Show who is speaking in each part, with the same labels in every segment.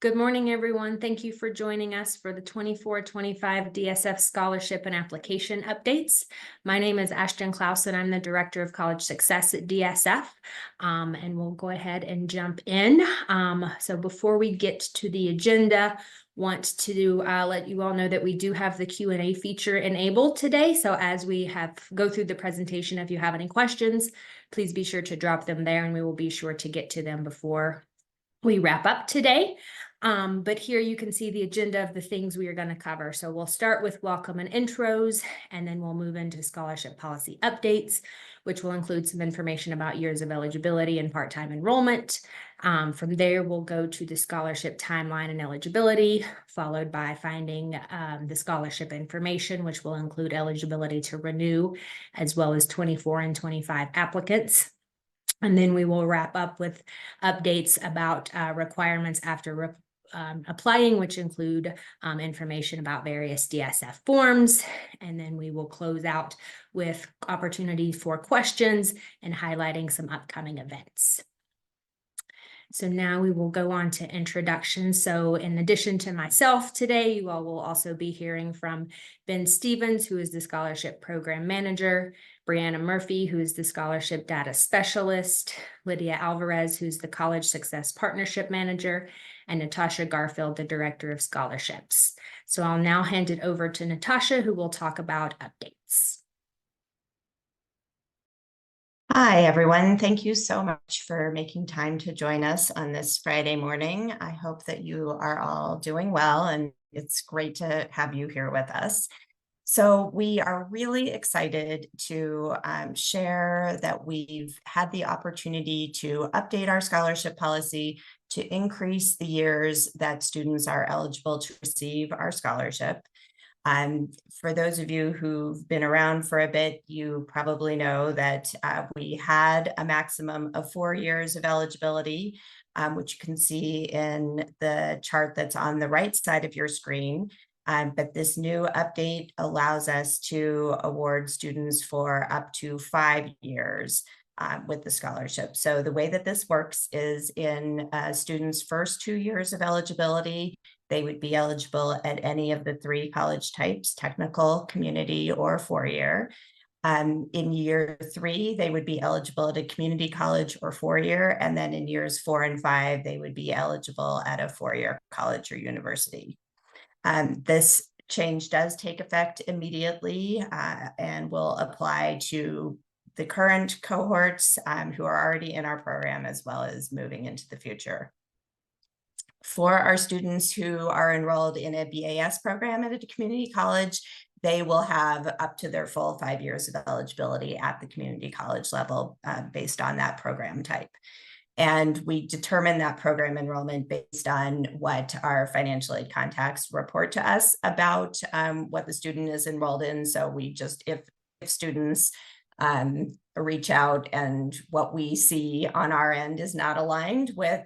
Speaker 1: Good morning, everyone. Thank you for joining us for the 24-25 DSF Scholarship and Application Updates. My name is Ashton Clausen. I'm the Director of College Success at DSF, and we'll go ahead and jump in. So before we get to the agenda, want to let you all know that we do have the Q&A feature enabled today. So as we go through the presentation, if you have any questions, please be sure to drop them there and we will be sure to get to them before we wrap up today. But here you can see the agenda of the things we are going to cover. So we'll start with welcome and intros, and then we'll move into scholarship policy updates, which will include some information about years of eligibility and part-time enrollment. From there, we'll go to the scholarship timeline and eligibility, followed by finding the scholarship information, which will include eligibility to renew, as well as 24 and 25 applicants. And then we will wrap up with updates about requirements after applying, which include information about various DSF forms. And then we will close out with opportunities for questions and highlighting some upcoming events. So now we will go on to introductions. So in addition to myself today, you all will also be hearing from Ben Stevens, who is the Scholarship Program Manager, Brianna Murphy, who is the Scholarship Data Specialist, Lydia Alvarez, who's the College Success Partnership Manager, and Natasha Garfield, the Director of Scholarships. So I'll now hand it over to Natasha, who will talk about updates.
Speaker 2: Hi, everyone. Thank you so much for making time to join us on this Friday morning. I hope that you are all doing well, and it's great to have you here with us. So we are really excited to share that we've had the opportunity to update our scholarship policy to increase the years that students are eligible to receive our scholarship. For those of you who've been around for a bit, you probably know that we had a maximum of 4 years of eligibility, which you can see in the chart that's on the right side of your screen. But this new update allows us to award students for up to 5 years with the scholarship. So the way that this works is in students' first 2 years of eligibility, they would be eligible at any of the 3 college types, technical, community, or 4-year. In year 3, they would be eligible at a community college or 4-year. And then in years 4 and 5, they would be eligible at a 4-year college or university. This change does take effect immediately and will apply to the current cohorts who are already in our program, as well as moving into the future. For our students who are enrolled in a BAS program at a community college, they will have up to their full 5 years of eligibility at the community college level based on that program type. And we determine that program enrollment based on what our financial aid contacts report to us about what the student is enrolled in. So we just, if students reach out and what we see on our end is not aligned with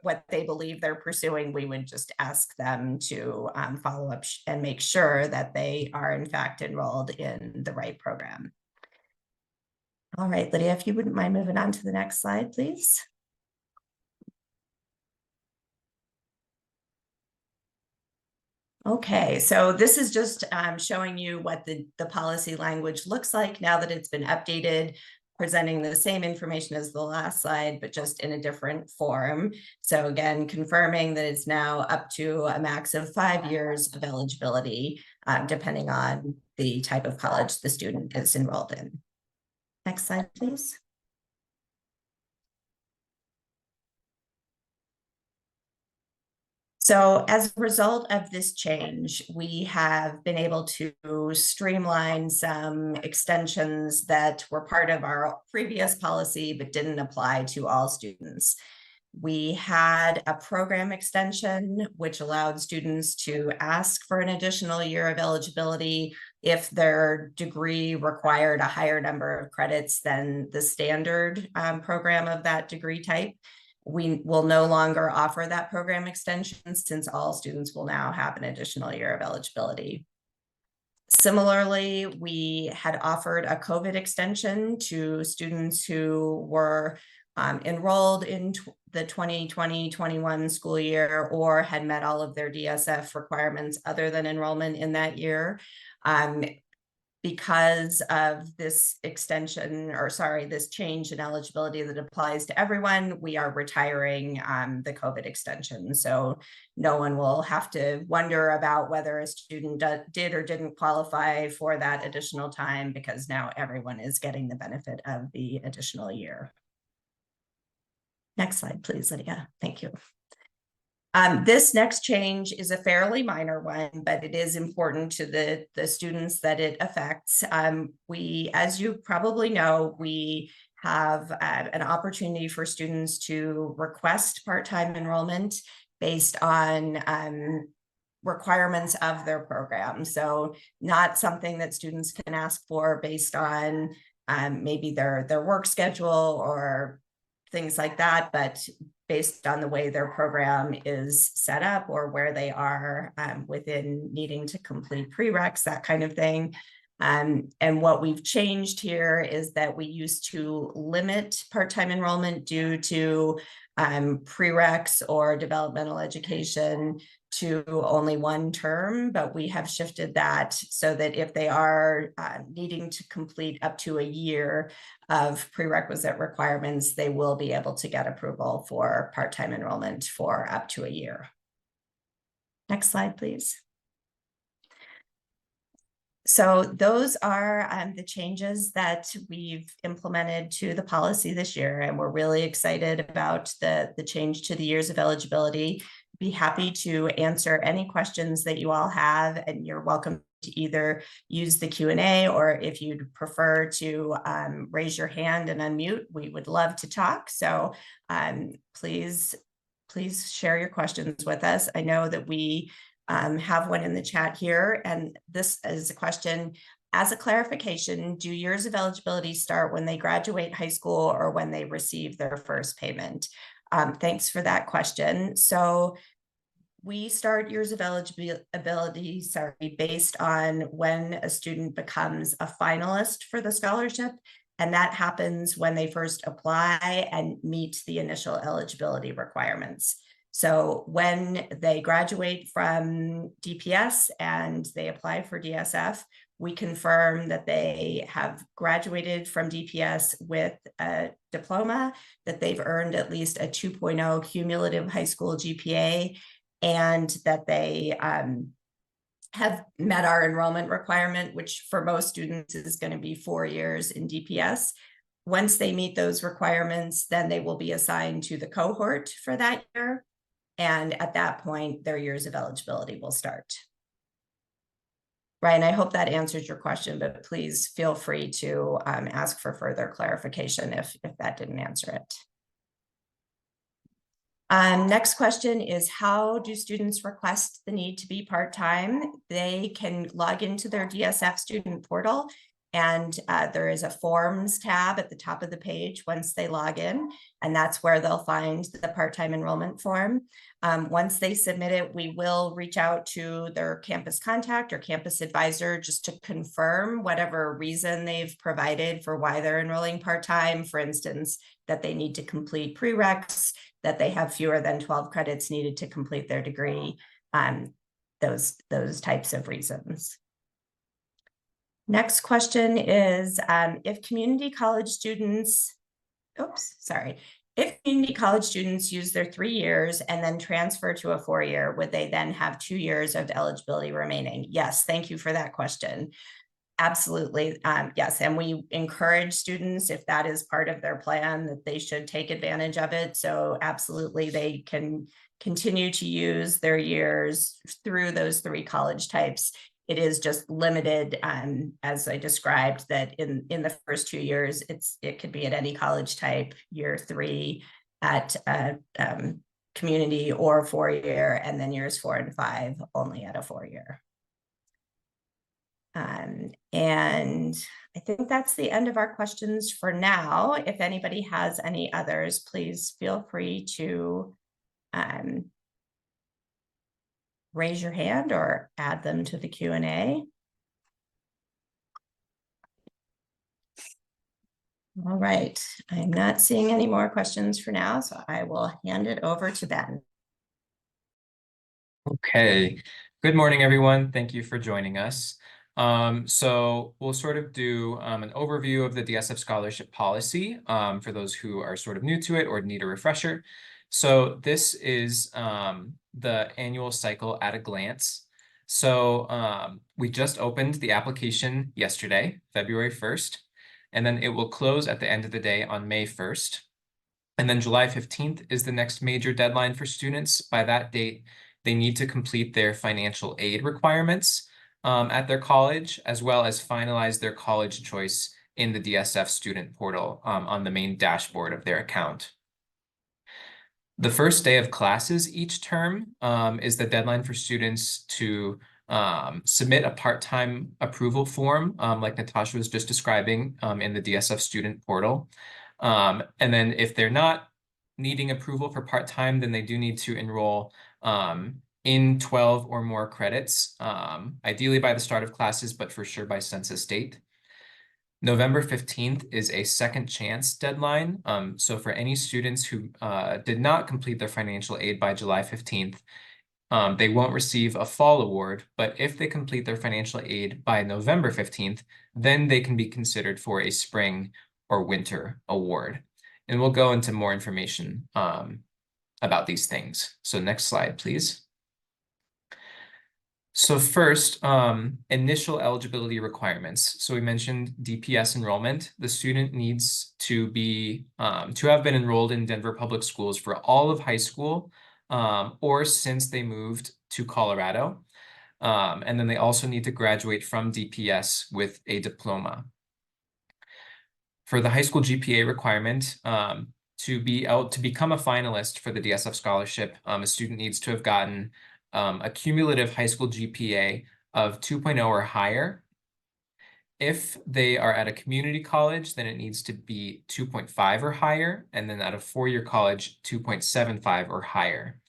Speaker 2: what they believe they're pursuing, we would just ask them to follow up and make sure that they are in fact enrolled in the right program. All right, Lydia, if you wouldn't mind moving on to the next slide, please. Okay, so this is just showing you what the policy language looks like now that it's been updated, presenting the same information as the last slide, but just in a different form. So again, confirming that it's now up to a max of 5 years of eligibility, depending on the type of college the student is enrolled in. Next slide, please. So as a result of this change, we have been able to streamline some extensions that were part of our previous policy but didn't apply to all students. We had a program extension which allowed students to ask for an additional year of eligibility if their degree required a higher number of credits than the standard program of that degree type. We will no longer offer that program extension since all students will now have an additional year of eligibility. Similarly, we had offered a COVID extension to students who were enrolled in the 2020-21 school year or had met all of their DSF requirements other than enrollment in that year. Because of this extension, or sorry, this change in eligibility that applies to everyone, we are retiring the COVID extension. So no one will have to wonder about whether a student did or didn't qualify for that additional time, because now everyone is getting the benefit of the additional year. Next slide, please, Lydia. Thank you. This next change is a fairly minor one, but it is important to the students that it affects. We, as you probably know, we have an opportunity for students to request part-time enrollment based on requirements of their program. So not something that students can ask for based on maybe their work schedule or things like that, but based on the way their program is set up or where they are within needing to complete prereqs, that kind of thing. And what we've changed here is that we used to limit part-time enrollment due to prereqs or developmental education to only one term, but we have shifted that so that if they are needing to complete up to a year of prerequisite requirements, they will be able to get approval for part-time enrollment for up to a year. Next slide, please. So those are the changes that we've implemented to the policy this year, and we're really excited about the change to the years of eligibility. Be happy to answer any questions that you all have, and you're welcome to either use the Q&A, or if you'd prefer to raise your hand and unmute, we would love to talk. So please share your questions with us. I know that we have one in the chat here, and this is a question. As a clarification, do years of eligibility start when they graduate high school or when they receive their first payment? Thanks for that question. So we start years of eligibility, based on when a student becomes a finalist for the scholarship, and that happens when they first apply and meet the initial eligibility requirements. So when they graduate from DPS and they apply for DSF, we confirm that they have graduated from DPS with a diploma, that they've earned at least a 2.0 cumulative high school GPA, and that they have met our enrollment requirement, which for most students is going to be 4 years in DPS. Once they meet those requirements, then they will be assigned to the cohort for that year. And at that point, their years of eligibility will start. Ryan, I hope that answers your question, but please feel free to ask for further clarification if that didn't answer it. Next question is, how do students request the need to be part-time? They can log into their DSF student portal, and there is a forms tab at the top of the page once they log in, and that's where they'll find the part-time enrollment form. Once they submit it, we will reach out to their campus contact or campus advisor just to confirm whatever reason they've provided for why they're enrolling part-time. For instance, that they need to complete prereqs, that they have fewer than 12 credits needed to complete their degree, those types of reasons. Next question is, if community college students, if community college students use their 3 years and then transfer to a 4-year, would they then have 2 years of eligibility remaining? Yes, thank you for that question. Absolutely, yes, and we encourage students, if that is part of their plan, that they should take advantage of it. So absolutely, they can continue to use their years through those 3 college types. It is just limited, as I described, that in the first 2 years, it could be at any college type, year 3 at community or 4-year, and then years 4 and 5 only at a 4-year. And I think that's the end of our questions for now. If anybody has any others, please feel free to raise your hand or add them to the Q&A. All right, I'm not seeing any more questions for now, so I will hand it over to Ben.
Speaker 3: Okay, good morning, everyone. Thank you for joining us. So we'll sort of do an overview of the DSF scholarship policy for those who are sort of new to it or need a refresher. So this is the annual cycle at a glance. So we just opened the application yesterday, February 1st, and then it will close at the end of the day on May 1st. And then July 15th is the next major deadline for students. By that date, they need to complete their financial aid requirements at their college, as well as finalize their college choice in the DSF student portal on the main dashboard of their account. The first day of classes each term is the deadline for students to submit a part-time approval form, like Natasha was just describing in the DSF student portal. And then if they're not needing approval for part-time, then they do need to enroll in 12 or more credits, ideally by the start of classes, but for sure by census date. November 15th is a second chance deadline. So for any students who did not complete their financial aid by July 15th, they won't receive a fall award, but if they complete their financial aid by November 15th, then they can be considered for a spring or winter award. And we'll go into more information about these things. So next slide, please. So first, initial eligibility requirements. So we mentioned DPS enrollment. The student needs to be to have been enrolled in Denver Public Schools for all of high school or since they moved to Colorado. And then they also need to graduate from DPS with a diploma. For the high school GPA requirement, to become a finalist for the DSF scholarship, a student needs to have gotten a cumulative high school GPA of 2.0 or higher. If they are at a community college, then it needs to be 2.5 or higher, and then at a four-year college, 2.75 or higher.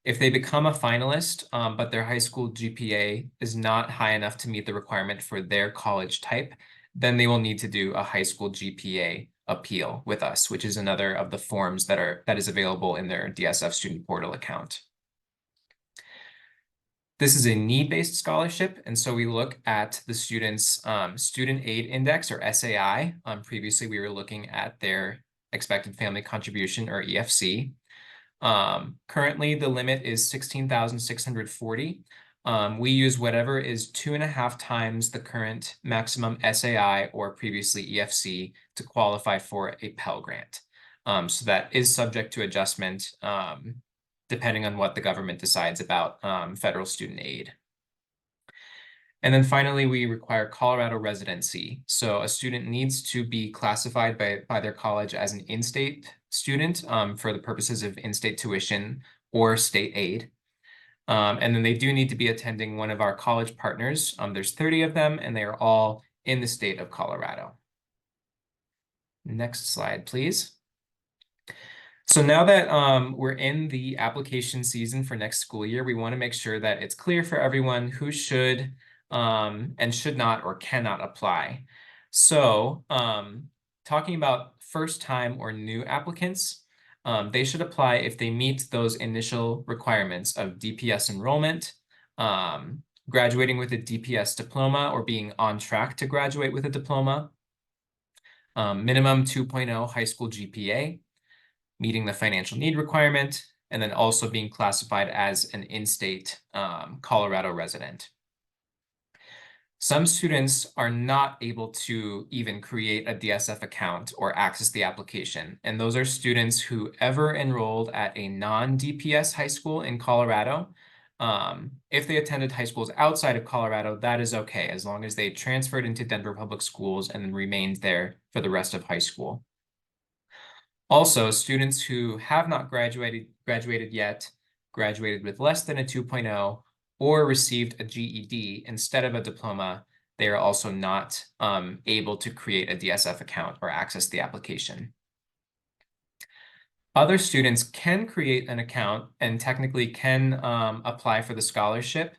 Speaker 3: If they become a finalist, but their high school GPA is not high enough to meet the requirement for their college type, then they will need to do a high school GPA appeal with us, which is another of the forms that is available in their DSF student portal account. This is a need-based scholarship, and so we look at the student's student aid index, or SAI. Previously, we were looking at their expected family contribution, or EFC. Currently, the limit is 16,640. We use whatever is 2.5 times the current maximum SAI or previously EFC to qualify for a Pell Grant. So that is subject to adjustment depending on what the government decides about federal student aid. And then finally, we require Colorado residency. So a student needs to be classified by their college as an in-state student for the purposes of in-state tuition or state aid. And then they do need to be attending one of our college partners. There's 30 of them, and they are all in the state of Colorado. Next slide, please. So now that we're in the application season for next school year, we want to make sure that it's clear for everyone who should and should not or cannot apply. So talking about first-time or new applicants, they should apply if they meet those initial requirements of DPS enrollment, graduating with a DPS diploma or being on track to graduate with a diploma, minimum 2.0 high school GPA, meeting the financial need requirement, and then also being classified as an in-state Colorado resident. Some students are not able to even create a DSF account or access the application, and those are students who ever enrolled at a non-DPS high school in Colorado. If they attended high schools outside of Colorado, that is okay, as long as they transferred into Denver Public Schools and remained there for the rest of high school. Also, students who have not graduated yet, graduated with less than a 2.0, or received a GED instead of a diploma, they are also not able to create a DSF account or access the application. Other students can create an account and technically can apply for the scholarship,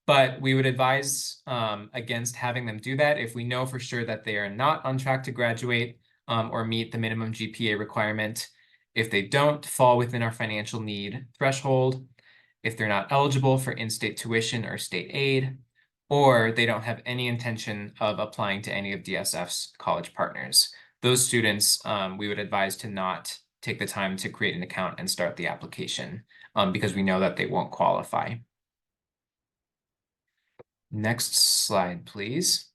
Speaker 3: but we would advise against having them do that if we know for sure that they are not on track to graduate or meet the minimum GPA requirement. If they don't fall within our financial need threshold, if they're not eligible for in-state tuition or state aid, or they don't have any intention of applying to any of DSF's college partners. Those students, we would advise to not take the time to create an account and start the application because we know that they won't qualify. Next slide, please.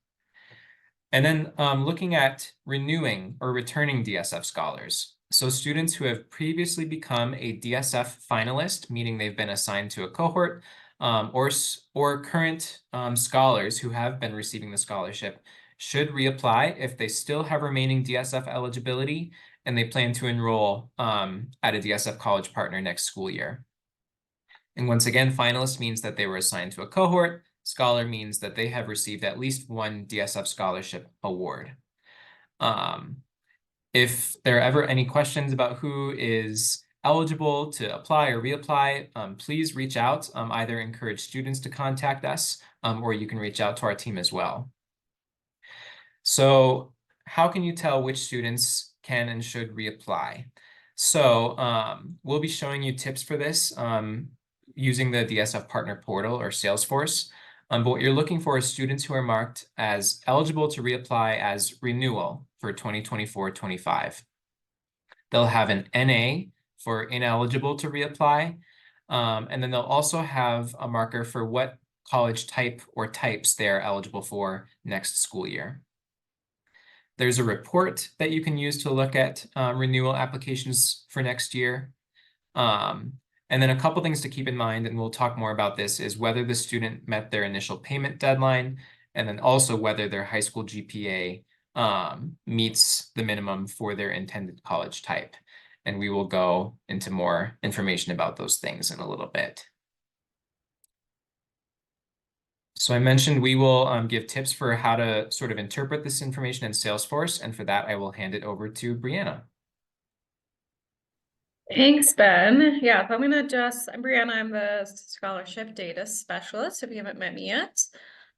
Speaker 3: And then looking at renewing or returning DSF scholars. So students who have previously become a DSF finalist, meaning they've been assigned to a cohort, or current scholars who have been receiving the scholarship should reapply if they still have remaining DSF eligibility and they plan to enroll at a DSF college partner next school year. And once again, finalist means that they were assigned to a cohort. Scholar means that they have received at least one DSF scholarship award. If there are ever any questions about who is eligible to apply or reapply, please reach out. Either encourage students to contact us, or you can reach out to our team as well. So how can you tell which students can and should reapply? So we'll be showing you tips for this using the DSF Partner Portal or Salesforce. But what you're looking for is students who are marked as eligible to reapply as renewal for 2024-25. They'll have an NA for ineligible to reapply. And then they'll also have a marker for what college type or types they're eligible for next school year. There's a report that you can use to look at renewal applications for next year. And then a couple things to keep in mind, and we'll talk more about this, is whether the student met their initial payment deadline, and then also whether their high school GPA meets the minimum for their intended college type. And we will go into more information about those things in a little bit. So I mentioned we will give tips for how to sort of interpret this information in Salesforce, and for that I will hand it over to Brianna.
Speaker 4: Thanks, Ben. Yeah, so I'm Brianna, I'm the scholarship data specialist, if you haven't met me yet.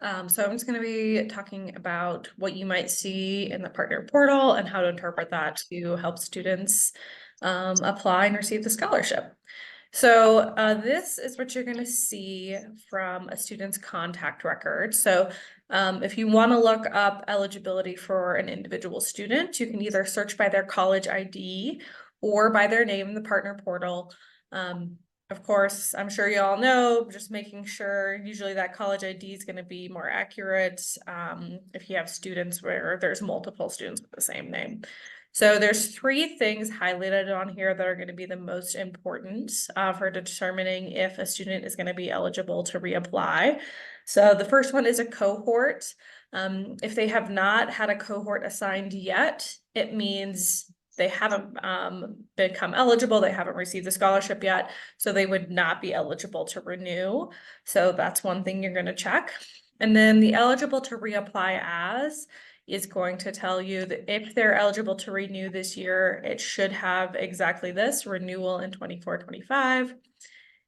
Speaker 4: So I'm just going to be talking about what you might see in the partner portal and how to interpret that to help students apply and receive the scholarship. So this is what you're going to see from a student's contact record. So if you want to look up eligibility for an individual student, you can either search by their college ID or by their name in the partner portal. Of course, I'm sure you all know, just making sure usually that college ID is going to be more accurate if you have students where there's multiple students with the same name. So there's 3 things highlighted on here that are going to be the most important for determining if a student is going to be eligible to reapply. So the first one is a cohort. If they have not had a cohort assigned yet, it means they haven't become eligible, they haven't received the scholarship yet, so they would not be eligible to renew. So that's one thing you're going to check. And then the eligible to reapply as is going to tell you that if they're eligible to renew this year, it should have exactly this, renewal in 24-25.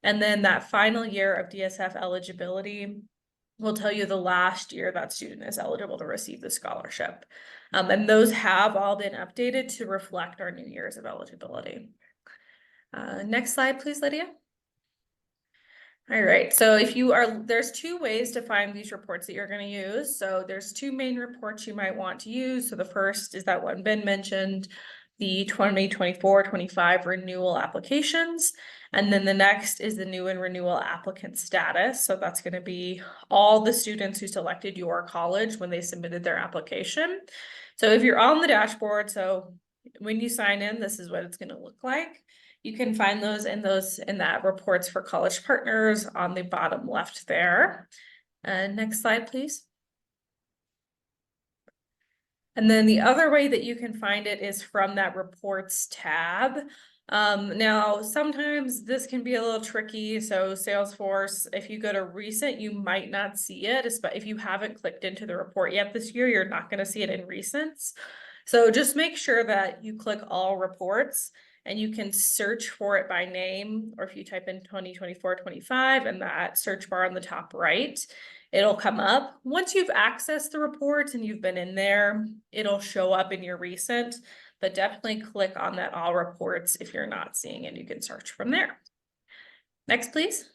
Speaker 4: And then that final year of DSF eligibility will tell you the last year that student is eligible to receive the scholarship. And those have all been updated to reflect our new years of eligibility. Next slide, please, Lydia. All right, so there's 2 ways to find these reports that you're going to use. So there's 2 main reports you might want to use. So the first is that one Ben mentioned, the 2024-25 renewal applications. And then the next is the new and renewal applicant status. So that's going to be all the students who selected your college when they submitted their application. So if you're on the dashboard, so when you sign in, this is what it's going to look like. You can find those in that reports for college partners on the bottom left there. Next slide, please. And then the other way that you can find it is from that reports tab. Now, sometimes this can be a little tricky. So Salesforce, if you go to recent, you might not see it. But if you haven't clicked into the report yet this year, you're not going to see it in recents. So just make sure that you click all reports and you can search for it by name, or if you type in 2024-25 and that search bar on the top right, it'll come up. Once you've accessed the report and you've been in there, it'll show up in your recent, but definitely click on that all reports if you're not seeing it. You can search from there. Next, please.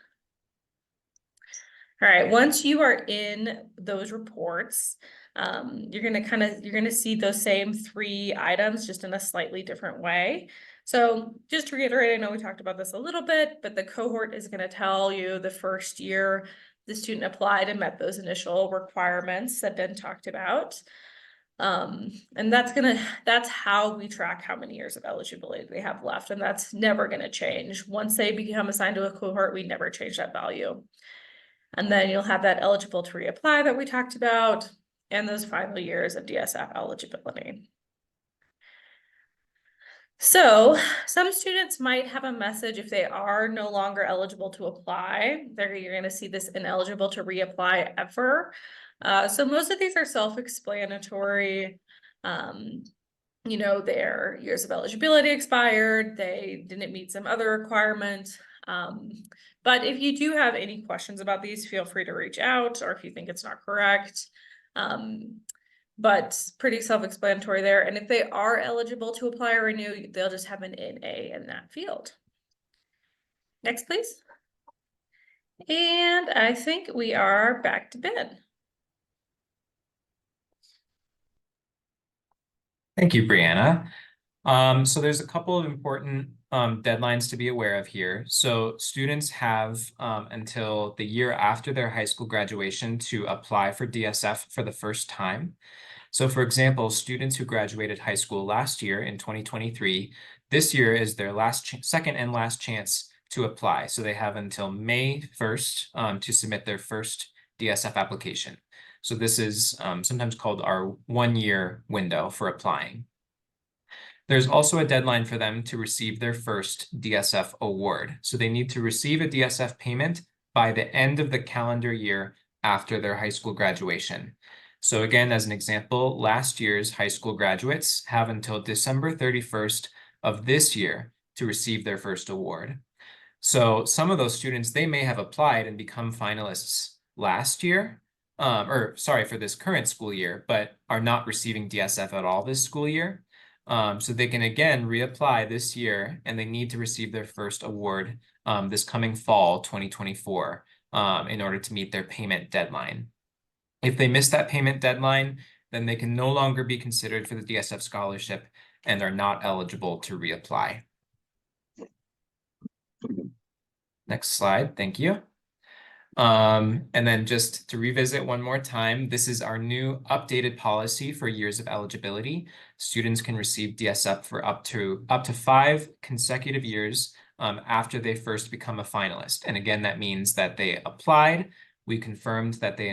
Speaker 4: All right, once you are in those reports, you're gonna see those same 3 items just in a slightly different way. So just to reiterate, I know we talked about this a little bit, but the cohort is gonna tell you the first year the student applied and met those initial requirements that Ben talked about. And that's how we track how many years of eligibility they have left, and that's never gonna change. Once they become assigned to a cohort, we never change that value. And then you'll have that eligible to reapply that we talked about, and those final years of DSF eligibility. So some students might have a message if they are no longer eligible to apply. You're going to see this ineligible to reapply ever. So most of these are self-explanatory. You know, their years of eligibility expired, they didn't meet some other requirement. But if you do have any questions about these, feel free to reach out, or if you think it's not correct. But pretty self-explanatory there. And if they are eligible to apply or renew, they'll just have an NA in that field. Next, please. And I think we are back to Ben.
Speaker 3: Thank you, Brianna. So there's a couple of important deadlines to be aware of here. So students have until the year after their high school graduation to apply for DSF for the first time. So for example, students who graduated high school last year in 2023, this year is their second and last chance to apply. So they have until May 1st to submit their first DSF application. So this is sometimes called our 1-year window for applying. There's also a deadline for them to receive their first DSF award. So they need to receive a DSF payment by the end of the calendar year after their high school graduation. So again, as an example, last year's high school graduates have until December 31st of this year to receive their first award. So some of those students, they may have applied and become finalists last year, for this current school year, but are not receiving DSF at all this school year. So they can again reapply this year, and they need to receive their first award this coming fall 2024 in order to meet their payment deadline. If they miss that payment deadline, then they can no longer be considered for the DSF scholarship and are not eligible to reapply. Next slide, thank you. And then just to revisit one more time, this is our new updated policy for years of eligibility. Students can receive DSF for up to 5 consecutive years after they first become a finalist. And again, that means that they applied, we confirmed that they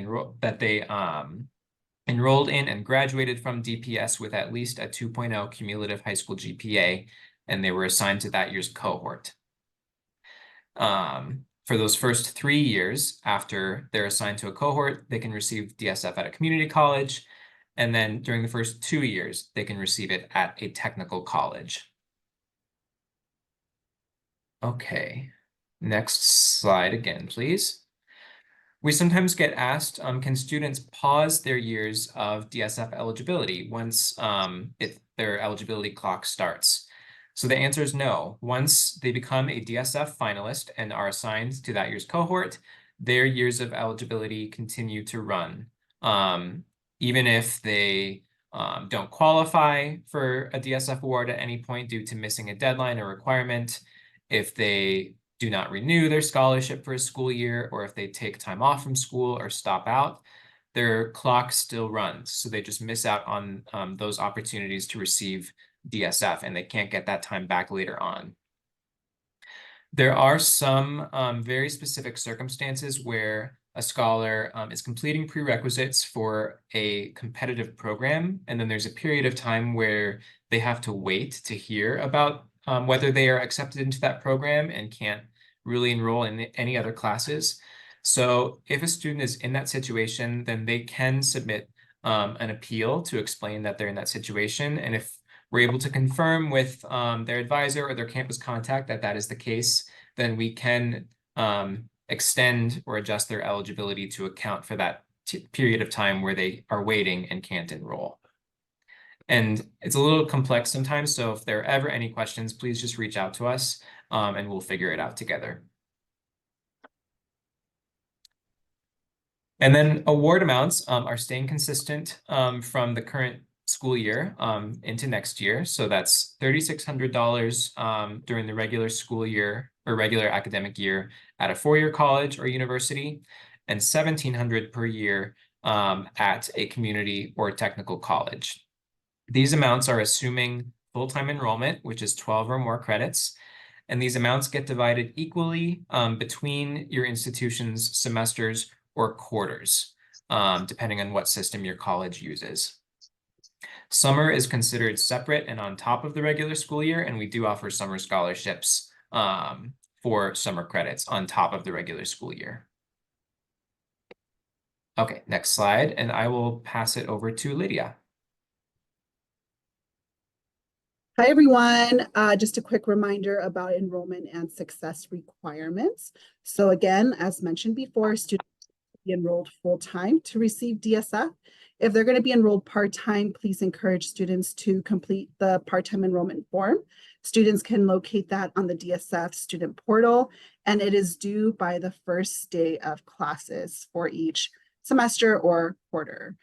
Speaker 3: enrolled in and graduated from DPS with at least a 2.0 cumulative high school GPA, and they were assigned to that year's cohort. For those first 3 years after they're assigned to a cohort, they can receive DSF at a community college. And then during the first 2 years, they can receive it at a technical college. Okay, next slide again, please. We sometimes get asked, can students pause their years of DSF eligibility once their eligibility clock starts? So the answer is no. Once they become a DSF finalist and are assigned to that year's cohort, their years of eligibility continue to run. Even if they don't qualify for a DSF award at any point due to missing a deadline or requirement, if they do not renew their scholarship for a school year, or if they take time off from school or stop out, their clock still runs. So they just miss out on those opportunities to receive DSF, and they can't get that time back later on. There are some very specific circumstances where a scholar is completing prerequisites for a competitive program, and then there's a period of time where they have to wait to hear about whether they are accepted into that program and can't really enroll in any other classes. So if a student is in that situation, then they can submit an appeal to explain that they're in that situation. And if we're able to confirm with their advisor or their campus contact that that is the case, then we can extend or adjust their eligibility to account for that period of time where they are waiting and can't enroll. And it's a little complex sometimes, so if there are ever any questions, please just reach out to us and we'll figure it out together. And then award amounts are staying consistent from the current school year into next year. So that's $3,600 during the regular school year or regular academic year at a four-year college or university, and $1,700 per year at a community or technical college. These amounts are assuming full-time enrollment, which is 12 or more credits, and these amounts get divided equally between your institution's semesters or quarters, depending on what system your college uses. Summer is considered separate and on top of the regular school year, and we do offer summer scholarships for summer credits on top of the regular school year. Okay, next slide, and I will pass it over to Lydia.
Speaker 5: Hi, everyone. Just a quick reminder about enrollment and success requirements. So again, as mentioned before, students be enrolled full-time to receive DSF. If they're going to be enrolled part-time, please encourage students to complete the part-time enrollment form. Students can locate that on the DSF student portal, and it is due by the first day of classes for each semester or quarter.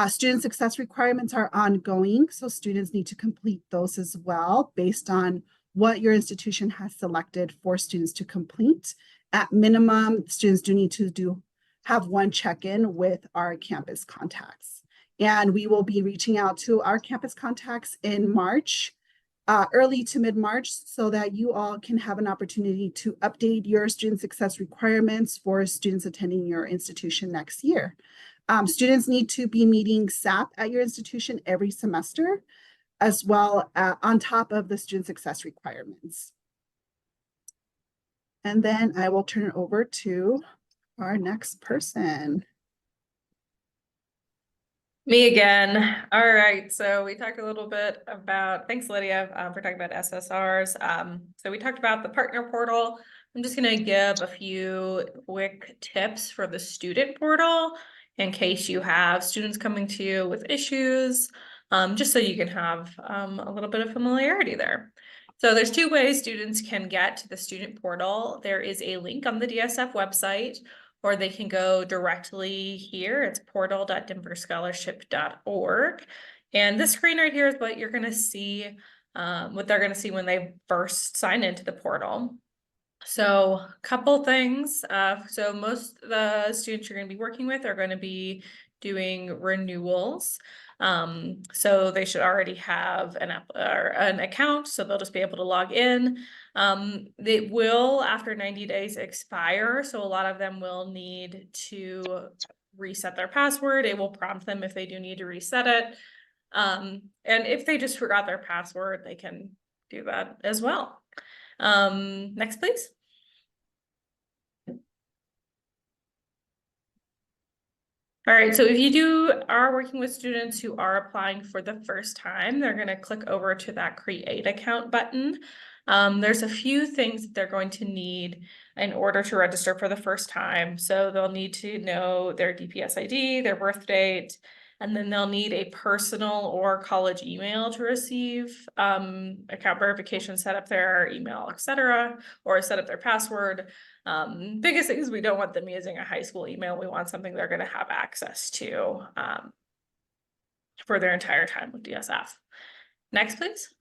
Speaker 5: Student success requirements are ongoing, so students need to complete those as well based on what your institution has selected for students to complete. At minimum, students do need to have one check-in with our campus contacts. And we will be reaching out to our campus contacts in March, early to mid-March, so that you all can have an opportunity to update your student success requirements for students attending your institution next year. Students need to be meeting SAP at your institution every semester, as well on top of the student success requirements. And then I will turn it over to our next person.
Speaker 4: Me again. All right, so we talked a little bit about, thanks Lydia for talking about SSRs. So we talked about the partner portal. I'm just gonna give a few quick tips for the student portal in case you have students coming to you with issues, just so you can have a little bit of familiarity there. So there's two ways students can get to the student portal. There is a link on the DSF website, or they can go directly here. It's portal.denverscholarship.org. And this screen right here is what you're gonna see, what they're gonna see when they first sign into the portal. So a couple things. So most of the students you're going to be working with are going to be doing renewals. So they should already have an account, so they'll just be able to log in. They will, after 90 days, expire. So a lot of them will need to reset their password. It will prompt them if they do need to reset it. And if they just forgot their password, they can do that as well. Next, please. All right, so if you are working with students who are applying for the first time, they're going to click over to that create account button. There's a few things that they're going to need in order to register for the first time. So they'll need to know their DPS ID, their birth date, and then they'll need a personal or college email to receive account verification, set up their email, etc., or set up their password. Biggest thing is we don't want them using a high school email. We want something they're going to have access to for their entire time with DSF. Next, please.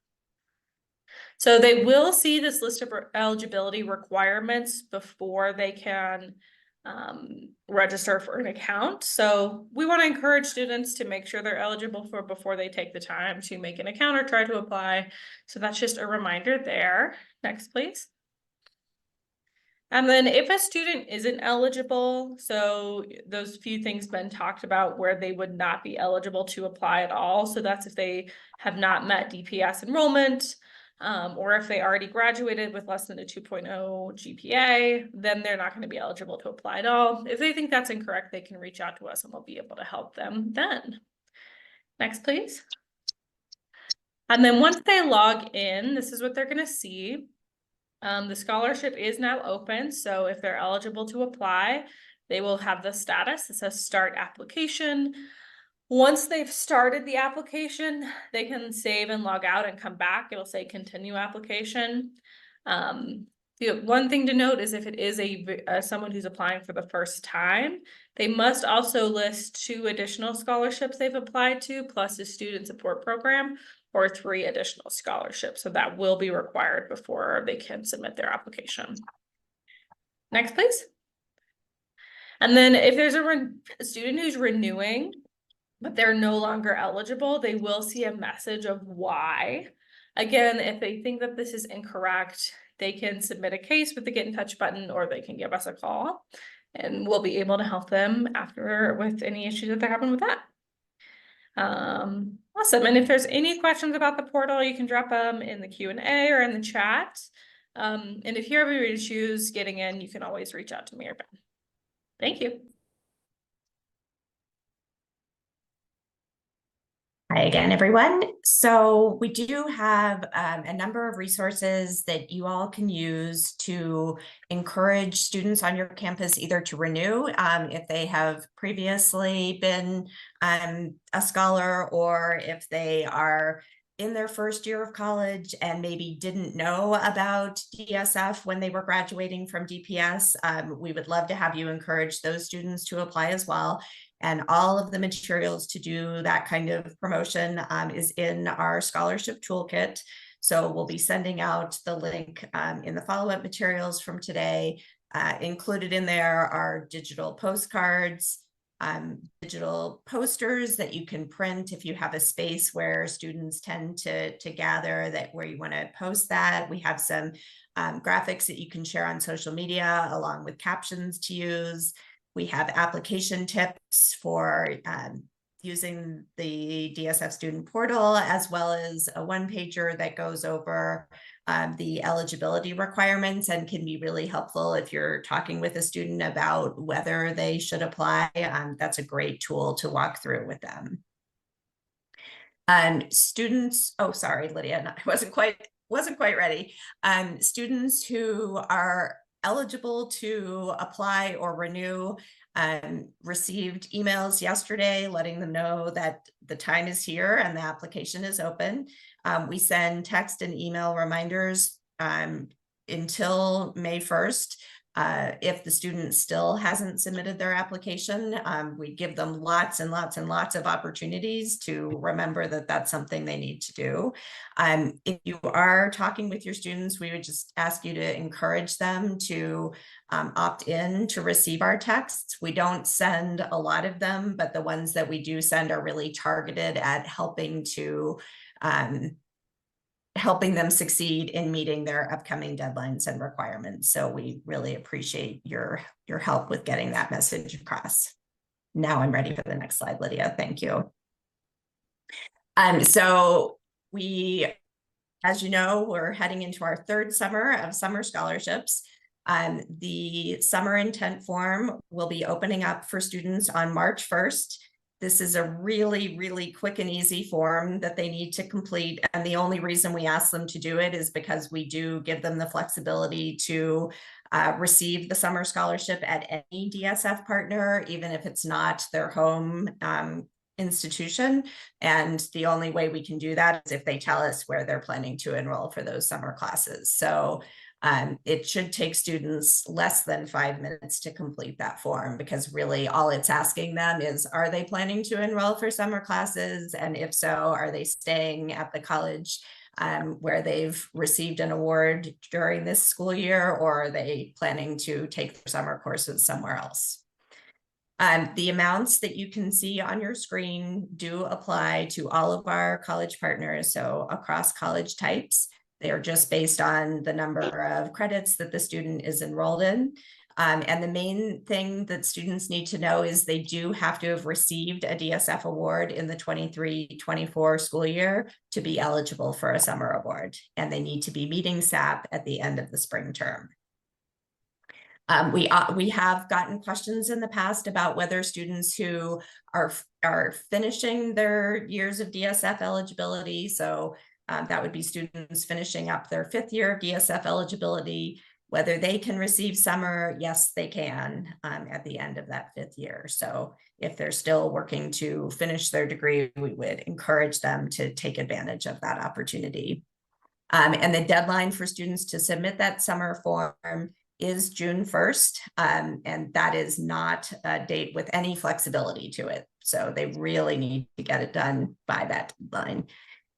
Speaker 4: So they will see this list of eligibility requirements before they can register for an account. So we want to encourage students to make sure they're eligible before they take the time to make an account or try to apply. So that's just a reminder there. Next, please. And then if a student isn't eligible, so those few things been talked about where they would not be eligible to apply at all. So that's if they have not met DPS enrollment, or if they already graduated with less than a 2.0 GPA, then they're not going to be eligible to apply at all. If they think that's incorrect, they can reach out to us and we'll be able to help them then. Next, please. And then once they log in, this is what they're gonna see. The scholarship is now open, so if they're eligible to apply, they will have the status. It says start application. Once they've started the application, they can save and log out and come back. It'll say continue application. The one thing to note is if it is someone who's applying for the first time, they must also list 2 additional scholarships they've applied to, plus a student support program, or 3 additional scholarships. So that will be required before they can submit their application. Next, please. And then if there's a student who's renewing, but they're no longer eligible, they will see a message of why. Again, if they think that this is incorrect, they can submit a case with the get in touch button, or they can give us a call and we'll be able to help them after with any issues that they're having with that. Awesome. And if there's any questions about the portal, you can drop them in the Q&A or in the chat. And if you're having issues getting in, you can always reach out to me or Ben. Thank you.
Speaker 2: Hi again, everyone. So we do have a number of resources that you all can use to encourage students on your campus either to renew if they have previously been a scholar, or if they are in their first year of college and maybe didn't know about DSF when they were graduating from DPS. We would love to have you encourage those students to apply as well. And all of the materials to do that kind of promotion is in our scholarship toolkit. So we'll be sending out the link in the follow-up materials from today. Included in there are digital postcards, digital posters that you can print if you have a space where students tend to gather, that where you want to post that. We have some graphics that you can share on social media along with captions to use. We have application tips for using the DSF student portal, as well as a one-pager that goes over the eligibility requirements and can be really helpful if you're talking with a student about whether they should apply. That's a great tool to walk through with them. Students, oh, sorry, Lydia, I wasn't quite ready. Students who are eligible to apply or renew received emails yesterday letting them know that the time is here and the application is open. We send text and email reminders until May 1st. If the student still hasn't submitted their application, we give them lots and lots and lots of opportunities to remember that that's something they need to do. If you are talking with your students, we would just ask you to encourage them to opt in to receive our texts. We don't send a lot of them, but the ones that we do send are really targeted at helping them succeed in meeting their upcoming deadlines and requirements. So we really appreciate your help with getting that message across. Now I'm ready for the next slide, Lydia. Thank you. So we, as you know, we're heading into our 3rd summer of summer scholarships. The summer intent form will be opening up for students on March 1st. This is a really, really quick and easy form that they need to complete. And the only reason we ask them to do it is because we do give them the flexibility to receive the summer scholarship at any DSF partner, even if it's not their home institution. And the only way we can do that is if they tell us where they're planning to enroll for those summer classes. So it should take students less than 5 minutes to complete that form, because really all it's asking them is, are they planning to enroll for summer classes? And if so, are they staying at the college where they've received an award during this school year, or are they planning to take their summer courses somewhere else? The amounts that you can see on your screen do apply to all of our college partners, so across college types. They are just based on the number of credits that the student is enrolled in. And the main thing that students need to know is they do have to have received a DSF award in the 23-24 school year to be eligible for a summer award. And they need to be meeting SAP at the end of the spring term. We have gotten questions in the past about whether students who are finishing their years of DSF eligibility, so That would be students finishing up their 5th year of DSF eligibility. Whether they can receive summer, yes, they can at the end of that 5th year. So if they're still working to finish their degree, we would encourage them to take advantage of that opportunity. And the deadline for students to submit that summer form is June 1st. And that is not a date with any flexibility to it. So they really need to get it done by that deadline.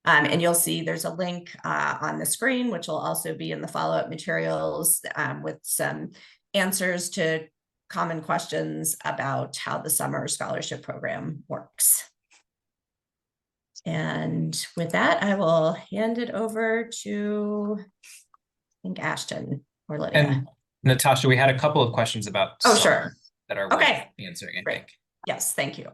Speaker 2: And you'll see there's a link on the screen, which will also be in the follow-up materials with some answers to common questions about how the summer scholarship program works. And with that, I will hand it over to, I think, Ashton or Lydia.
Speaker 3: And Natasha, we had a couple of questions about
Speaker 2: Oh,
Speaker 3: summer
Speaker 2: sure.
Speaker 3: that are
Speaker 2: Okay.
Speaker 3: worth answering, I
Speaker 2: Great.
Speaker 3: think.
Speaker 2: Yes, thank you.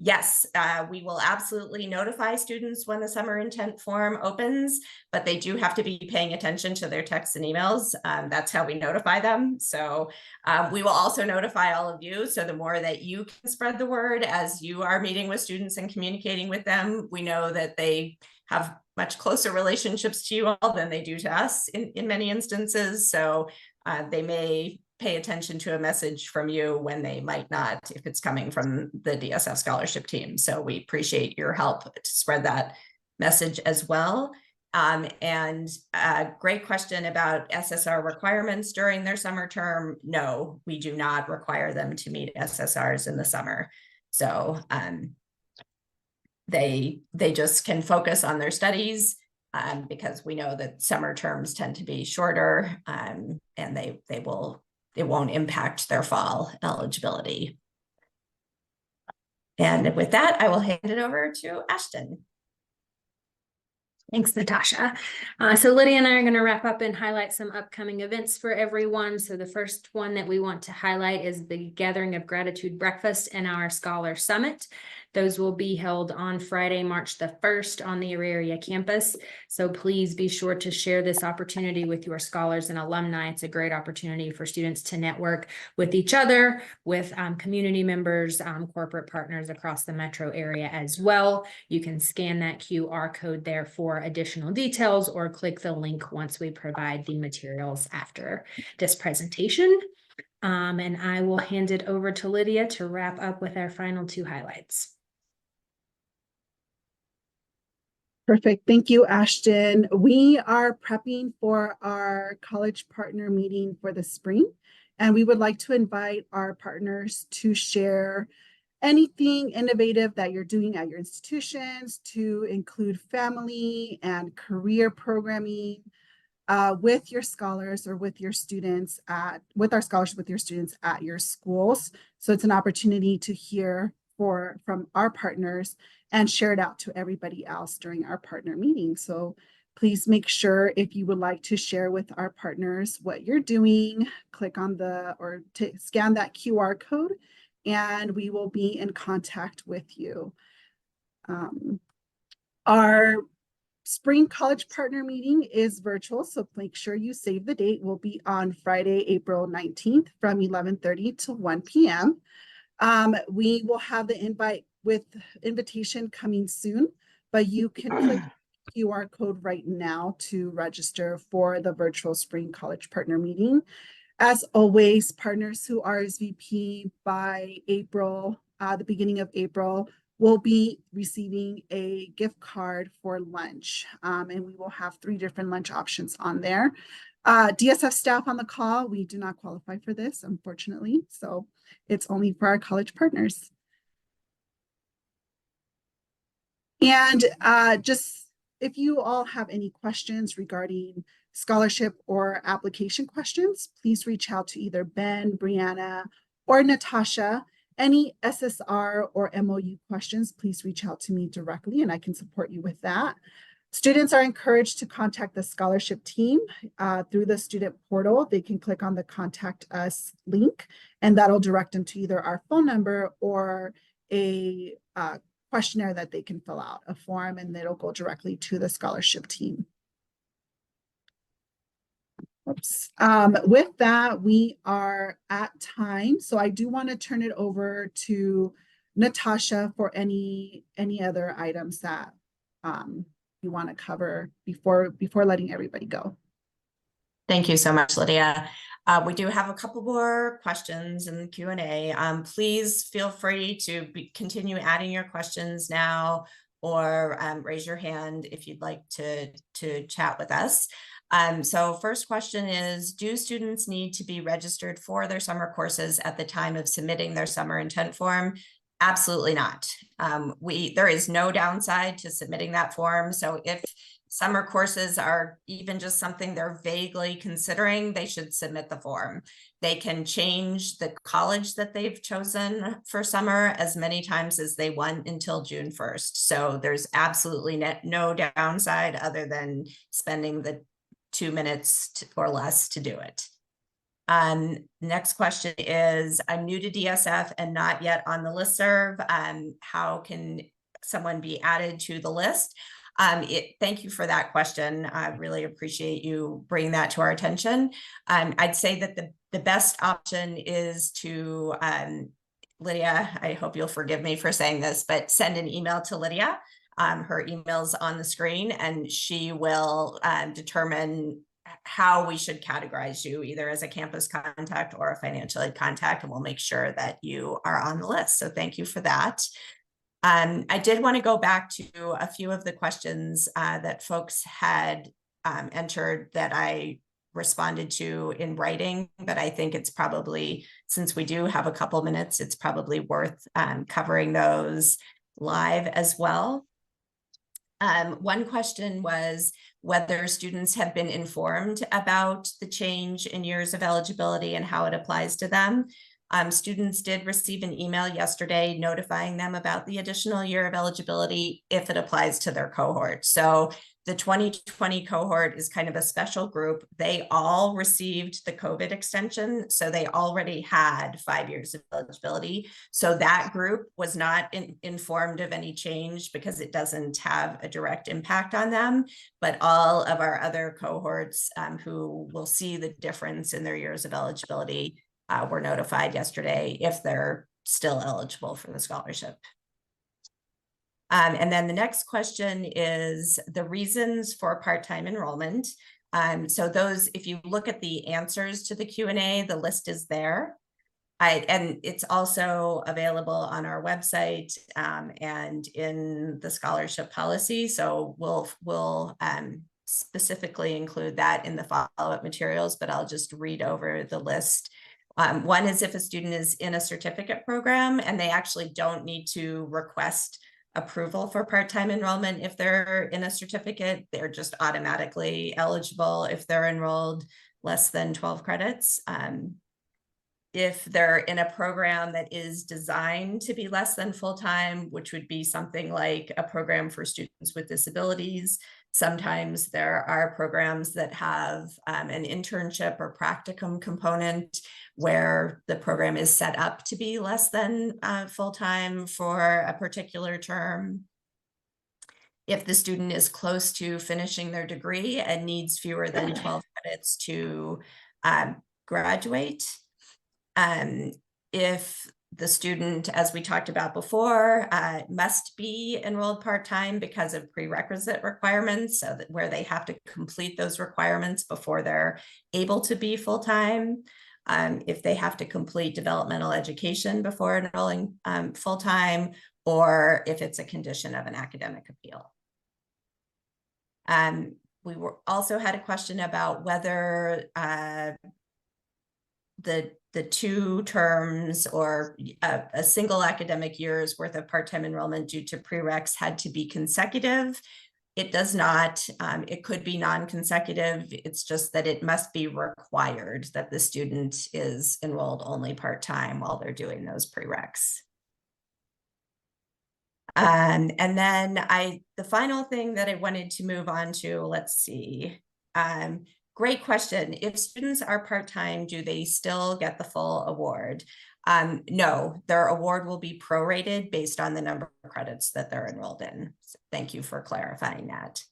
Speaker 2: Yes, we will absolutely notify students when the summer intent form opens, but they do have to be paying attention to their texts and emails. That's how we notify them. So we will also notify all of you. So the more that you can spread the word as you are meeting with students and communicating with them, we know that they have much closer relationships to you all than they do to us in many instances. So they may pay attention to a message from you when they might not, if it's coming from the DSF scholarship team. So we appreciate your help to spread that message as well. And a great question about SSR requirements during their summer term. No, we do not require them to meet SSRs in the summer. So they just can focus on their studies because we know that summer terms tend to be shorter and it won't impact their fall eligibility. And with that, I will hand it over to Ashton.
Speaker 1: Thanks, Natasha. So Lydia and I are going to wrap up and highlight some upcoming events for everyone. So the first one that we want to highlight is the Gathering of Gratitude Breakfast and our Scholar Summit. Those will be held on Friday, March the 1st on the Auraria campus. So please be sure to share this opportunity with your scholars and alumni. It's a great opportunity for students to network with each other, with community members, corporate partners across the metro area as well. You can scan that QR code there for additional details or click the link once we provide the materials after this presentation. And I will hand it over to Lydia to wrap up with our final 2 highlights.
Speaker 5: Perfect. Thank you, Ashton. We are prepping for our college partner meeting for the spring, and we would like to invite our partners to share anything innovative that you're doing at your institutions, to include family and career programming with your scholars or with your students with our scholars with your students at your schools. So it's an opportunity to hear from our partners and share it out to everybody else during our partner meeting. So please make sure, if you would like to share with our partners what you're doing, click on scan that QR code, and we will be in contact with you. Our spring college partner meeting is virtual, so make sure you save the date. Will be on Friday, April 19th from 11:30 to 1 p.m. We will have the invitation coming soon, but you can click the QR code right now to register for the virtual spring college partner meeting. As always, partners who RSVP by April, the beginning of April, will be receiving a gift card for lunch. And we will have 3 different lunch options on there. DSF staff on the call, we do not qualify for this, unfortunately. So it's only for our college partners. And just if you all have any questions regarding scholarship or application questions, please reach out to either Ben, Brianna, or Natasha. Any SSR or MOU questions, please reach out to me directly and I can support you with that. Students are encouraged to contact the scholarship team through the student portal. They can click on the Contact Us link, and that'll direct them to either our phone number or a questionnaire that they can fill out, a form, and it'll go directly to the scholarship team. Oops. With that, we are at time. So I do want to turn it over to Natasha for any other items that you want to cover before letting everybody go.
Speaker 2: Thank you so much, Lydia. We do have a couple more questions in the Q&A. Please feel free to continue adding your questions now, or raise your hand if you'd like to chat with us. So first question is, do students need to be registered for their summer courses at the time of submitting their summer intent form? Absolutely not. There is no downside to submitting that form. So if summer courses are even just something they're vaguely considering, they should submit the form. They can change the college that they've chosen for summer as many times as they want until June 1st. So there's absolutely no downside other than spending the 2 minutes or less to do it. Next question is, I'm new to DSF and not yet on the listserv. How can someone be added to the list? Thank you for that question. I really appreciate you bringing that to our attention. I'd say that the best option is to, Lydia, I hope you'll forgive me for saying this, but send an email to Lydia. Her email's on the screen, and she will determine how we should categorize you, either as a campus contact or a financial aid contact, and we'll make sure that you are on the list. So thank you for that. I did want to go back to a few of the questions that folks had entered that I responded to in writing, but I think it's probably, since we do have a couple minutes, it's probably worth covering those live as well. One question was whether students have been informed about the change in years of eligibility and how it applies to them. Students did receive an email yesterday notifying them about the additional year of eligibility if it applies to their cohort. So the 2020 cohort is kind of a special group. They all received the COVID extension, so they already had 5 years of eligibility. So that group was not informed of any change because it doesn't have a direct impact on them. But all of our other cohorts who will see the difference in their years of eligibility were notified yesterday if they're still eligible for the scholarship. And then the next question is the reasons for part-time enrollment. So those, if you look at the answers to the Q&A, the list is there. And it's also available on our website and in the scholarship policy. So we'll specifically include that in the follow-up materials, but I'll just read over the list. One is if a student is in a certificate program and they actually don't need to request approval for part-time enrollment. If they're in a certificate, they're just automatically eligible if they're enrolled less than 12 credits. If they're in a program that is designed to be less than full-time, which would be something like a program for students with disabilities. Sometimes there are programs that have an internship or practicum component where the program is set up to be less than full-time for a particular term. If the student is close to finishing their degree and needs fewer than 12 credits to graduate. If the student, as we talked about before, must be enrolled part-time because of prerequisite requirements, so that where they have to complete those requirements before they're able to be full-time. If they have to complete developmental education before enrolling full-time, or if it's a condition of an academic appeal. We also had a question about whether the 2 terms or a single academic year's worth of part-time enrollment due to prereqs had to be consecutive. It does not. It could be non-consecutive. It's just that it must be required that the student is enrolled only part-time while they're doing those prereqs. And then the final thing that I wanted to move on to, let's see. Great question. If students are part-time, do they still get the full award? No, their award will be prorated based on the number of credits that they're enrolled in. So thank you for clarifying that.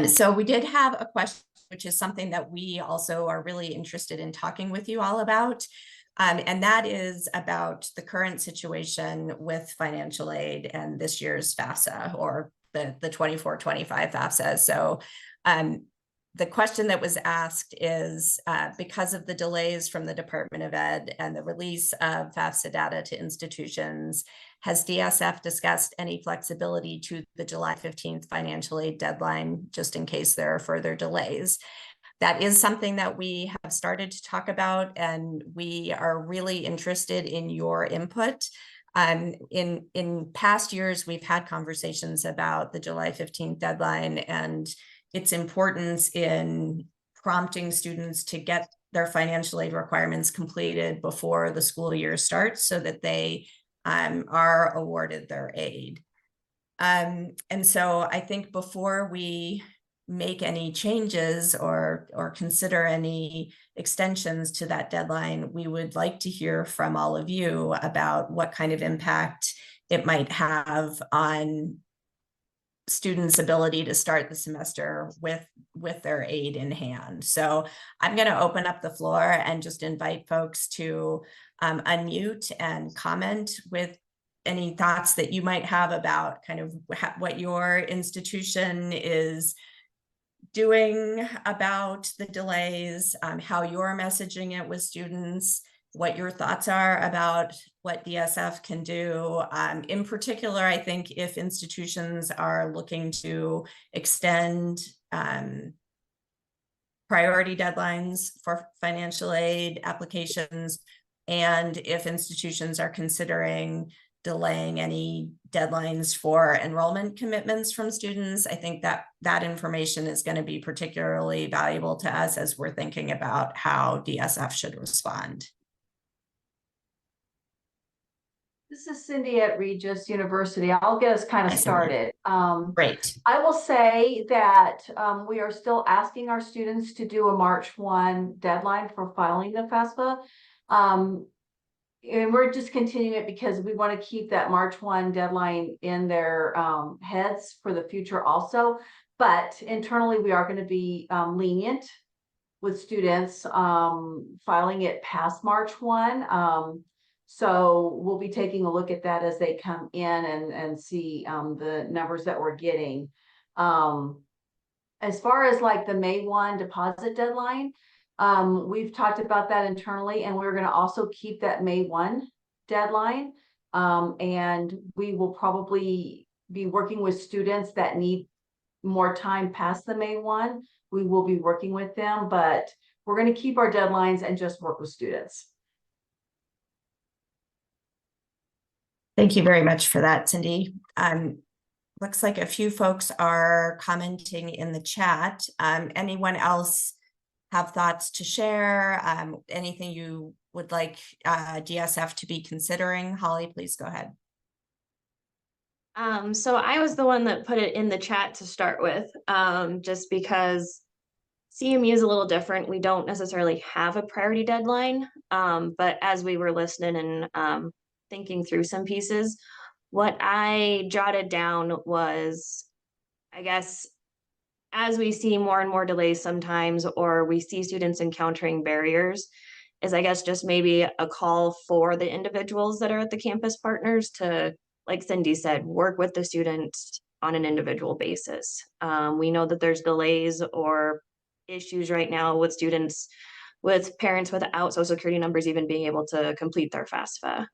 Speaker 2: So we did have a question, which is something that we also are really interested in talking with you all about. And that is about the current situation with financial aid and this year's FAFSA, or the 24-25 FAFSA. So the question that was asked is, because of the delays from the Department of Ed and the release of FAFSA data to institutions, has DSF discussed any flexibility to the July 15th financial aid deadline, just in case there are further delays? That is something that we have started to talk about, and we are really interested in your input. In past years, we've had conversations about the July 15th deadline and its importance in prompting students to get their financial aid requirements completed before the school year starts so that they are awarded their aid. And so I think before we make any changes or consider any extensions to that deadline, we would like to hear from all of you about what kind of impact it might have on students' ability to start the semester with their aid in hand. So I'm going to open up the floor and just invite folks to unmute and comment with any thoughts that you might have about kind of what your institution is doing about the delays, how you're messaging it with students, what your thoughts are about what DSF can do. In particular, I think if institutions are looking to extend priority deadlines for financial aid applications, and if institutions are considering delaying any deadlines for enrollment commitments from students, I think that information is going to be particularly valuable to us as we're thinking about how DSF should respond.
Speaker 6: This is Cindy at Regis University. I'll get us kind of
Speaker 2: Hi, Cindy.
Speaker 6: started.
Speaker 2: Great.
Speaker 6: I will say that we are still asking our students to do a March 1 deadline for filing the FAFSA. And we're just continuing it because we want to keep that March 1 deadline in their heads for the future also. But internally, we are going to be lenient with students filing it past March 1. So we'll be taking a look at that as they come in and see the numbers that we're getting. As far as like the May 1 deposit deadline, we've talked about that internally, and we're going to also keep that May 1 deadline. And we will probably be working with students that need more time past the May 1. We will be working with them, but we're going to keep our deadlines and just work with students.
Speaker 2: Thank you very much for that, Cindy. Looks like a few folks are commenting in the chat. Anyone else have thoughts to share? Anything you would like DSF to be considering? Holly, please go ahead.
Speaker 7: So I was the one that put it in the chat to start with, just because CMU is a little different. We don't necessarily have a priority deadline, but as we were listening and thinking through some pieces, what I jotted down was, I guess, as we see more and more delays sometimes, or we see students encountering barriers, is I guess just maybe a call for the individuals that are at the campus partners to, like Cindy said, work with the students on an individual basis. We know that there's delays or issues right now with students, with parents without social security numbers even being able to complete their FAFSA.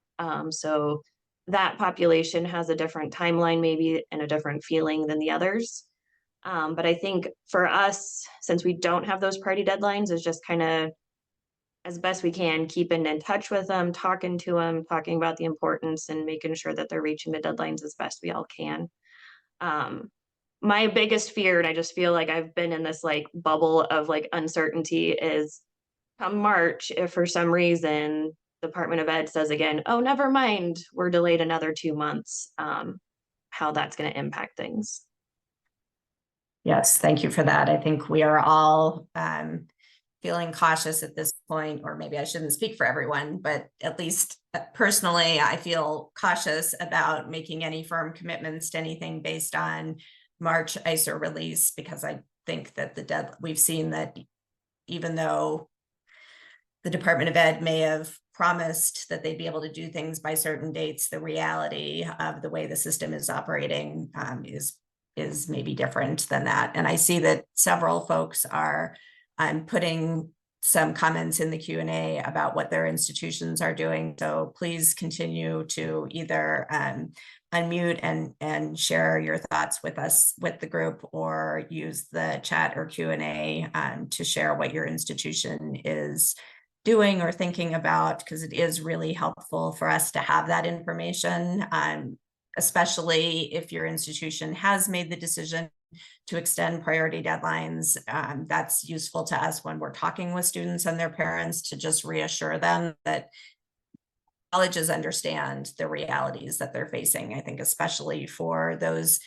Speaker 7: So that population has a different timeline maybe and a different feeling than the others. But I think for us, since we don't have those priority deadlines, is just kind of as best we can keeping in touch with them, talking to them, talking about the importance and making sure that they're reaching the deadlines as best we all can. My biggest fear, and I just feel like I've been in this like bubble of like uncertainty, is come March, if for some reason Department of Ed says again, oh, never mind, we're delayed another 2 months, how that's going to impact things.
Speaker 2: Yes, thank you for that. I think we are all feeling cautious at this point, or maybe I shouldn't speak for everyone, but at least personally, I feel cautious about making any firm commitments to anything based on March ISER release, because I think that we've seen that even though the Department of Ed may have promised that they'd be able to do things by certain dates, the reality of the way the system is operating is maybe different than that. And I see that several folks are putting some comments in the Q&A about what their institutions are doing. So please continue to either unmute and share your thoughts with us, with the group, or use the chat or Q&A to share what your institution is doing or thinking about, because it is really helpful for us to have that information, especially if your institution has made the decision to extend priority deadlines. That's useful to us when we're talking with students and their parents, to just reassure them that colleges understand the realities that they're facing. I think especially for those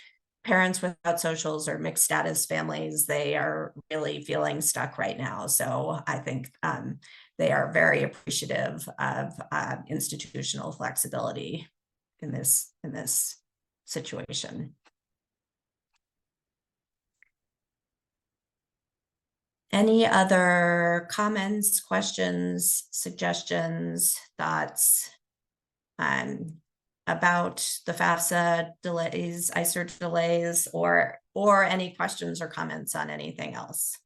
Speaker 2: parents without socials or mixed status families, they are really feeling stuck right now. So I think they are very appreciative of institutional flexibility in this situation. Any other comments, questions, suggestions, thoughts about the FAFSA delays, ICER delays, or any questions or comments on anything else?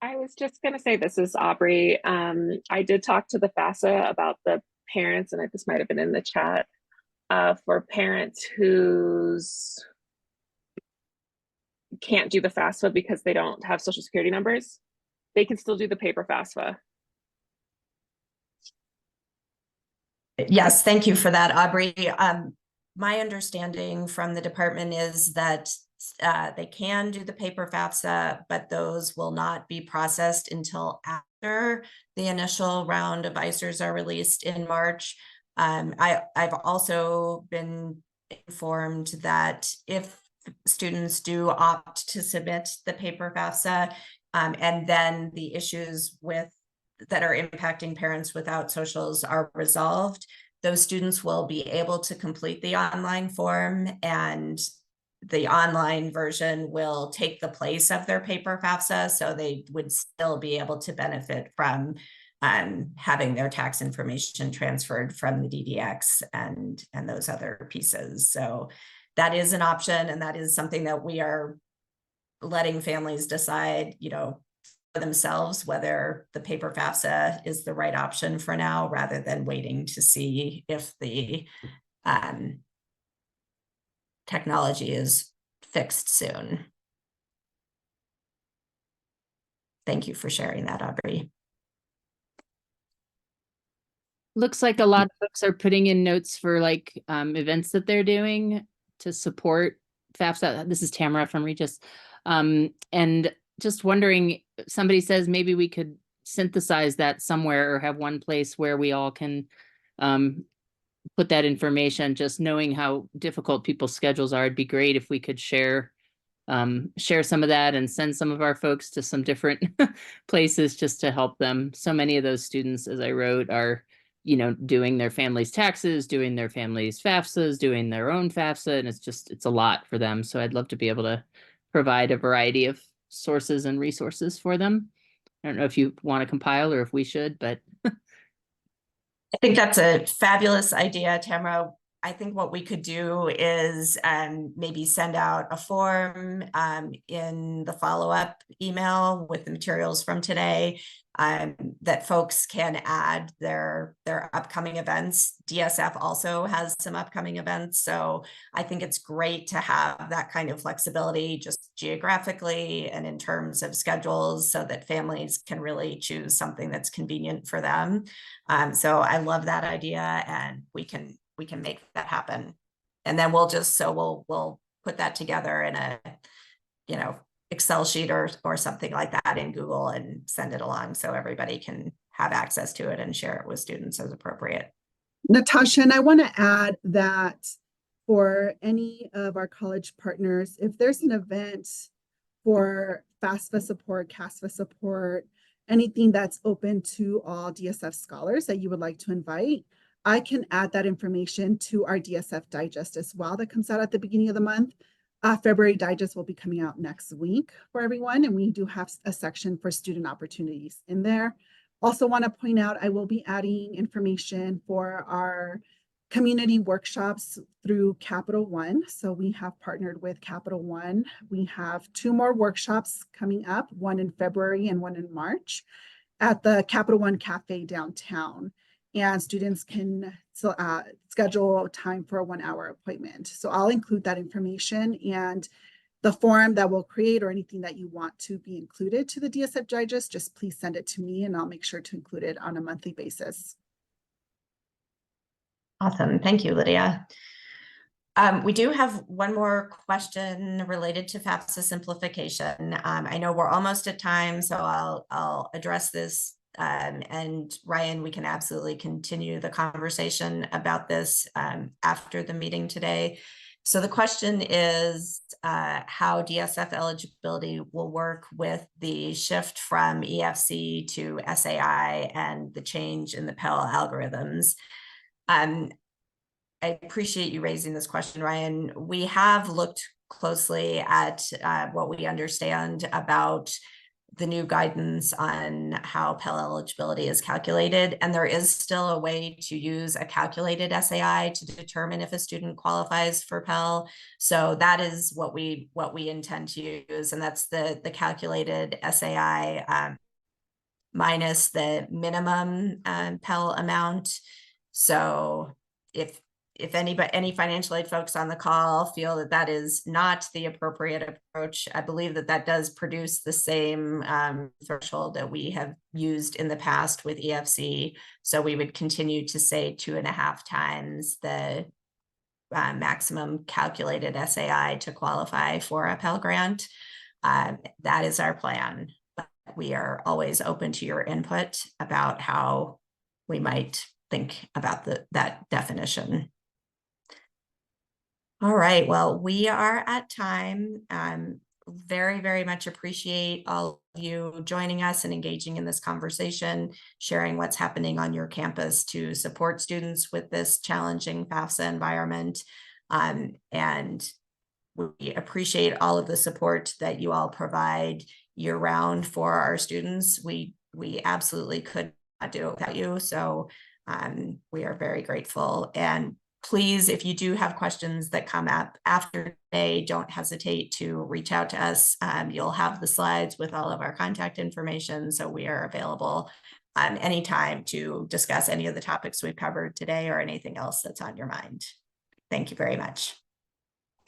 Speaker 8: I was just going to say, this is Aubrey. I did talk to the FAFSA about the parents, and this might have been in the chat, for parents who's can't do the FAFSA because they don't have social security numbers. They can still do the paper FAFSA.
Speaker 2: Yes, thank you for that, Aubrey. My understanding from the department is that they can do the paper FAFSA, but those will not be processed until after the initial round of ICERs are released in March. I've also been informed that if students do opt to submit the paper FAFSA, and then the issues that are impacting parents without socials are resolved, those students will be able to complete the online form, and the online version will take the place of their paper FAFSA. So they would still be able to benefit from having their tax information transferred from the DDX and those other pieces. So that is an option, and that is something that we are letting families decide, for themselves, whether the paper FAFSA is the right option for now, rather than waiting to see if the technology is fixed soon. Thank you for sharing that, Aubrey.
Speaker 9: Looks like a lot of folks are putting in notes for events that they're doing to support FAFSA. This is Tamara from Regis. And just wondering, somebody says maybe we could synthesize that somewhere or have one place where we all can put that information. Just knowing how difficult people's schedules are, it'd be great if we could share some of that and send some of our folks to some different places just to help them. So many of those students, as I wrote, are doing their family's taxes, doing their family's FAFSAs, doing their own FAFSA, and it's a lot for them. So I'd love to be able to provide a variety of sources and resources for them. I don't know if you want to compile or if we should, but
Speaker 2: I think that's a fabulous idea, Tamara. I think what we could do is maybe send out a form in the follow-up email with the materials from today that folks can add their upcoming events. DSF also has some upcoming events. So I think it's great to have that kind of flexibility just geographically and in terms of schedules, so that families can really choose something that's convenient for them. So I love that idea, and we can make that happen. And then we'll put that together in a, Excel sheet or something like that in Google and send it along so everybody can have access to it and share it with students as appropriate.
Speaker 5: Natasha, and I want to add that for any of our college partners, if there's an event for FAFSA support, CASFA support, anything that's open to all DSF scholars that you would like to invite, I can add that information to our DSF digest as well that comes out at the beginning of the month. February digest will be coming out next week for everyone, and we do have a section for student opportunities in there. Also want to point out, I will be adding information for our community workshops through Capital One. So we have partnered with Capital One. We have 2 more workshops coming up, one in February and one in March at the Capital One Cafe downtown. And students can schedule time for a 1-hour appointment. So I'll include that information and the form that we'll create or anything that you want to be included to the DSF Digest, just please send it to me and I'll make sure to include it on a monthly basis.
Speaker 2: Awesome. Thank you, Lydia. We do have one more question related to FAFSA simplification. I know we're almost at time, so I'll address this. And Ryan, we can absolutely continue the conversation about this after the meeting today. So the question is how DSF eligibility will work with the shift from EFC to SAI and the change in the Pell algorithms. I appreciate you raising this question, Ryan. We have looked closely at what we understand about the new guidance on how Pell eligibility is calculated, and there is still a way to use a calculated SAI to determine if a student qualifies for Pell. So that is what we intend to use, and that's the calculated SAI minus the minimum Pell amount. So if any financial aid folks on the call feel that that is not the appropriate approach, I believe that that does produce the same threshold that we have used in the past with EFC. So we would continue to say 2.5 times the maximum calculated SAI to qualify for a Pell Grant. That is our plan. But we are always open to your input about how we might think about that definition. All right, well, we are at time. Very, very much appreciate all of you joining us and engaging in this conversation, sharing what's happening on your campus to support students with this challenging FAFSA environment. And we appreciate all of the support that you all provide year round for our students. We absolutely could not do it without you. So we are very grateful. And please, if you do have questions that come up after today, don't hesitate to reach out to us. You'll have the slides with all of our contact information. So we are available anytime to discuss any of the topics we've covered today or anything else that's on your mind. Thank you very much.